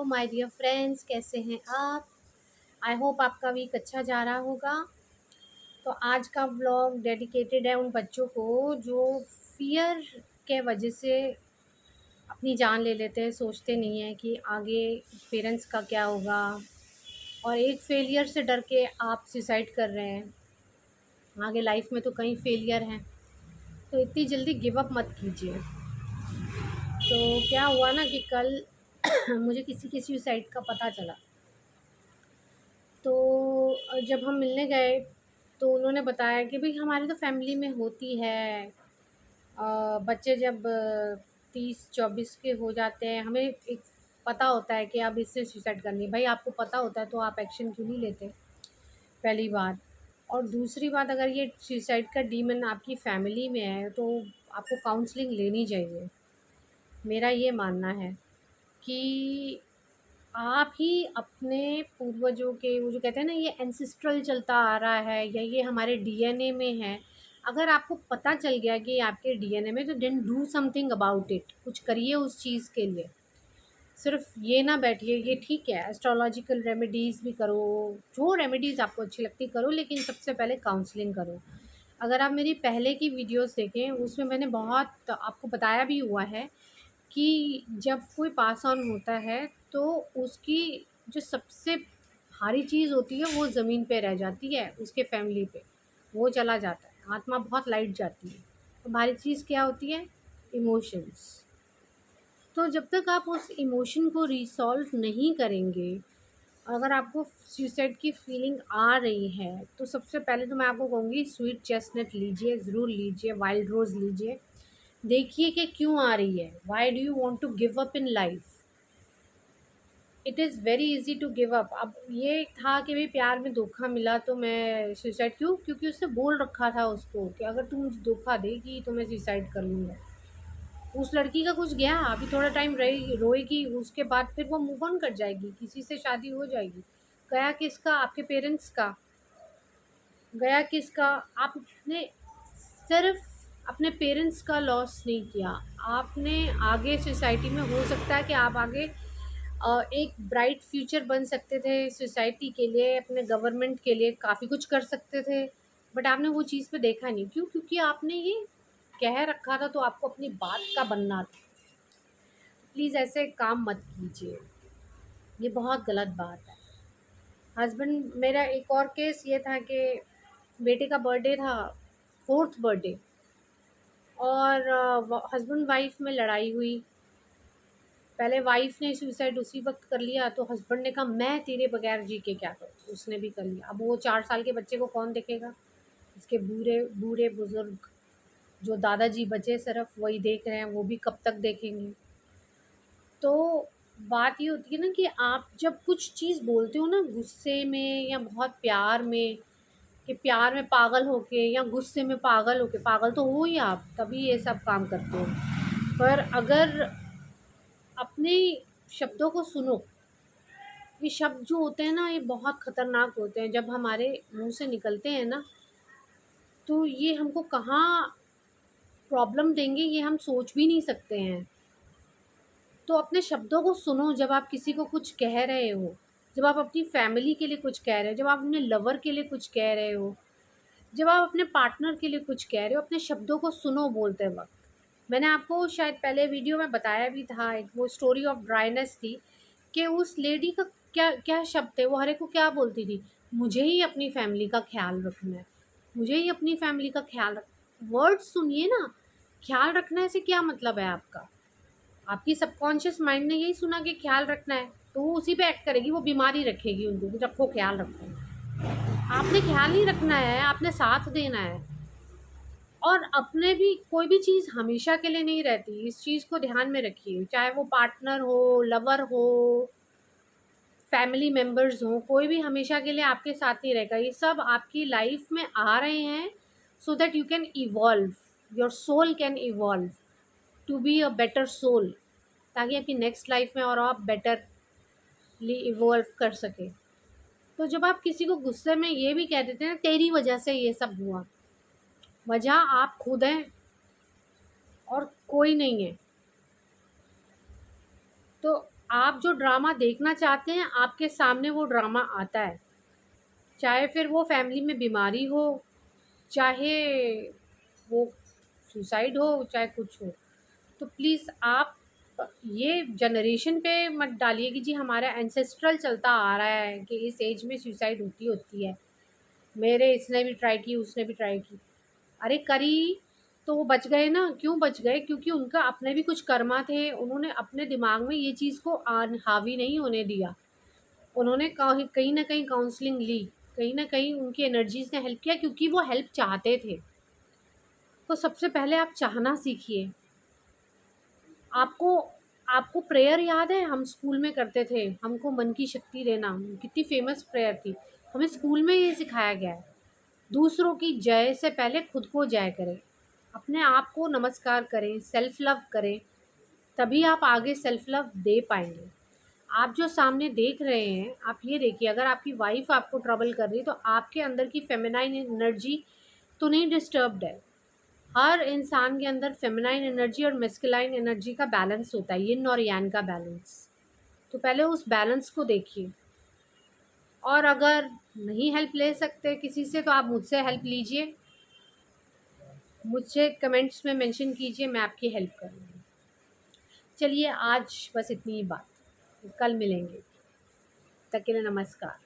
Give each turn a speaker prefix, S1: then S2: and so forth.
S1: My dear friends, कैसे हैं आप? आई होप आपका वीक अच्छा जा रहा होगा। तो आज का व्लॉग डेडिकेटेड है उन बच्चों को जो फियर के वजह से अपनी जान ले लेते हैं, सोचते नहीं हैं कि आगे पेरेंट्स का क्या होगा, और एक फेलियर से डर के आप सुसाइड कर रहे हैं। आगे लाइफ में तो कई फेलियर हैं, तो इतनी जल्दी गिव अप मत कीजिए। तो क्या हुआ ना कि कल मुझे किसी के सुसाइड का पता चला। तो जब हम मिलने गए तो उन्होंने बताया कि भाई हमारी तो फैमिली में होती है। बच्चे जब 30-24 के हो जाते हैं, हमें एक पता होता है कि अब इससे सुसाइड करनी है। भाई आपको पता होता है तो आप एक्शन क्यों नहीं लेते? पहली बात। और दूसरी बात, अगर ये सुसाइड का डीमन आपकी फैमिली में है तो आपको काउंसलिंग लेनी चाहिए। मेरा ये मानना है कि आप ही अपने पूर्वजों के, वो जो कहते हैं ना, ये एंसेस्ट्रल चलता आ रहा है या ये हमारे डीएनए में है। अगर आपको पता चल गया कि आपके डीएनए में, तो then do something about it. कुछ करिए उस चीज़ के लिए। सिर्फ ये ना बैठिए। ये ठीक है, एस्ट्रोलॉजिकल रेमेडीज़ भी करो, जो रेमेडीज़ आपको अच्छी लगती करो, लेकिन सबसे पहले काउंसलिंग करो। अगर आप मेरी पहले की वीडियोस देखें, उसमें मैंने बहुत आपको बताया भी हुआ है कि जब कोई पास ऑन होता है तो उसकी जो सबसे भारी चीज़ होती है वो ज़मीन पे रह जाती है, उसके फैमिली पे वो चला जाता है, आत्मा बहुत लाइट जाती है। तो भारी चीज़ क्या होती है? इमोशंस। तो जब तक आप उस इमोशन को रिसॉल्व नहीं करेंगे, अगर आपको सुसाइड की फीलिंग आ रही है, तो सबसे पहले तो मैं आपको कहूँगी स्वीट चेस्टनट लीजिए, ज़रूर लीजिए, वाइल्ड रोज़ लीजिए। देखिए कि क्यों आ रही है। Why do you want to give up in life? It is very easy to give up. अब ये था कि भाई प्यार में धोखा मिला तो मैं सुसाइड क्यों? क्योंकि उसने बोल रखा था उसको कि अगर तू मुझे धोखा देगी तो मैं सुसाइड कर लूँगा। उस लड़की का कुछ गया, अभी थोड़ा टाइम रही, रोएगी, उसके बाद फिर वो मूव ऑन कर जाएगी, किसी से शादी हो जाएगी। गया किसका? आपके पेरेंट्स का। गया किसका? आपने सिर्फ अपने पेरेंट्स का लॉस नहीं किया, आपने आगे सोसाइटी में, हो सकता है कि आप आगे एक ब्राइट फ्यूचर बन सकते थे सोसाइटी के लिए, अपने गवर्नमेंट के लिए काफ़ी कुछ कर सकते थे। बट आपने वो चीज़ पे देखा नहीं। क्यों? क्योंकि आपने ये कह रखा था तो आपको अपनी बात का बनना था। प्लीज़ ऐसे काम मत कीजिए, ये बहुत गलत बात है। हस्बैंड, मेरा एक और केस ये था कि बेटे का बर्थडे था, 4th बर्थडे, और हस्बैंड वाइफ में लड़ाई हुई। पहले वाइफ ने सुसाइड उसी वक्त कर लिया, तो हस्बैंड ने कहा मैं तेरे बगैर जी के क्या करूँ। उसने भी कर लिया। अब वो 4 साल के बच्चे को कौन देखेगा? इसके बूढ़े बूढ़े बुजुर्ग जो दादाजी बचे सिर्फ वही देख रहे हैं, वो भी कब तक देखेंगे? तो बात ये होती है ना कि आप जब कुछ चीज़ बोलते हो ना गुस्से में या बहुत प्यार में, कि प्यार में पागल होके या गुस्से में पागल होके, पागल तो हो ही आप, तभी ये सब काम करते हो। पर अगर अपने शब्दों को सुनो। ये शब्द जो होते हैं ना, ये बहुत ख़तरनाक होते हैं। जब हमारे मुंह से निकलते हैं ना, तो ये हमको कहाँ प्रॉब्लम देंगे ये हम सोच भी नहीं सकते हैं। तो अपने शब्दों को सुनो जब आप किसी को कुछ कह रहे हो, जब आप अपनी फैमिली के लिए कुछ कह रहे हो, जब आप अपने लवर के लिए कुछ कह रहे हो, जब आप अपने पार्टनर के लिए कुछ कह रहे हो, अपने शब्दों को सुनो बोलते वक़्त। मैंने आपको शायद पहले वीडियो में बताया भी था, एक वो स्टोरी ऑफ ड्राइनेस थी कि उस लेडी का क्या क्या शब्द थे। वो हर एक को क्या बोलती थी? मुझे ही अपनी फैमिली का ख्याल रखना है, मुझे ही अपनी फैमिली का ख्याल रख। वर्ड सुनिए ना, ख्याल रखना से क्या मतलब है आपका? आपकी सबकॉन्शियस माइंड ने यही सुना कि ख्याल रखना है, तो वो उसी पे एक्ट करेगी, वो बीमारी रखेगी उनको कि रखो, ख्याल रखो। आपने ख्याल नहीं रखना है, आपने साथ देना है। और अपने भी कोई भी चीज़ हमेशा के लिए नहीं रहती, इस चीज़ को ध्यान में रखिए। चाहे वो पार्टनर हो, लवर हो, फैमिली मेंबर्स हों, कोई भी हमेशा के लिए आपके साथ नहीं रहेगा। ये सब आपकी लाइफ में आ रहे हैं so that you can evolve, your soul can evolve to be a better soul, ताकि आपकी नेक्स्ट लाइफ में और आप बेटरली इवॉल्व कर सके। तो जब आप किसी को गुस्से में ये भी कह देते हैं तेरी वजह से ये सब हुआ, वजह आप खुद हैं और कोई नहीं है। तो आप जो ड्रामा देखना चाहते हैं आपके सामने वो ड्रामा आता है, चाहे फिर वो फैमिली में बीमारी हो, चाहे वो सुसाइड हो, चाहे कुछ हो। तो प्लीज़ आप ये जनरेशन पे मत डालिए कि जी हमारा एंसेस्ट्रल चलता आ रहा है कि इस एज में सुसाइड होती होती है, मेरे इसने भी ट्राई की, उसने भी ट्राई की। अरे करी तो वो बच गए ना। क्यों बच गए? क्योंकि उनका अपने भी कुछ कर्मा थे, उन्होंने अपने दिमाग में ये चीज़ को हावी नहीं होने दिया। उन्होंने कहीं कहीं ना कहीं काउंसलिंग ली, कहीं ना कहीं उनकी एनर्जीज ने हेल्प किया, क्योंकि वो हेल्प चाहते थे। तो सबसे पहले आप चाहना सीखिए। आपको आपको प्रेयर याद है हम स्कूल में करते थे, हमको मन की शक्ति देना, कितनी फेमस प्रेयर थी। हमें स्कूल में ये सिखाया गया है। दूसरों की जय से पहले खुद को जय करें, अपने आप को नमस्कार करें, सेल्फ लव करें, तभी आप आगे सेल्फ लव दे पाएंगे। आप जो सामने देख रहे हैं, आप ये देखिए, अगर आपकी वाइफ आपको ट्रबल कर रही है तो आपके अंदर की फेमिनाइन एनर्जी तो नहीं डिस्टर्ब्ड है। हर इंसान के अंदर फेमिनाइन एनर्जी और मेस्कुलाइन एनर्जी का बैलेंस होता है, यिन और यांग का बैलेंस। तो पहले उस बैलेंस को देखिए। और अगर नहीं हेल्प ले सकते किसी से तो आप मुझसे हेल्प लीजिए, मुझे कमेंट्स में मेंशन कीजिए, मैं आपकी हेल्प करूँगी। चलिए आज बस इतनी ही बात, कल मिलेंगे, तक के लिए नमस्कार।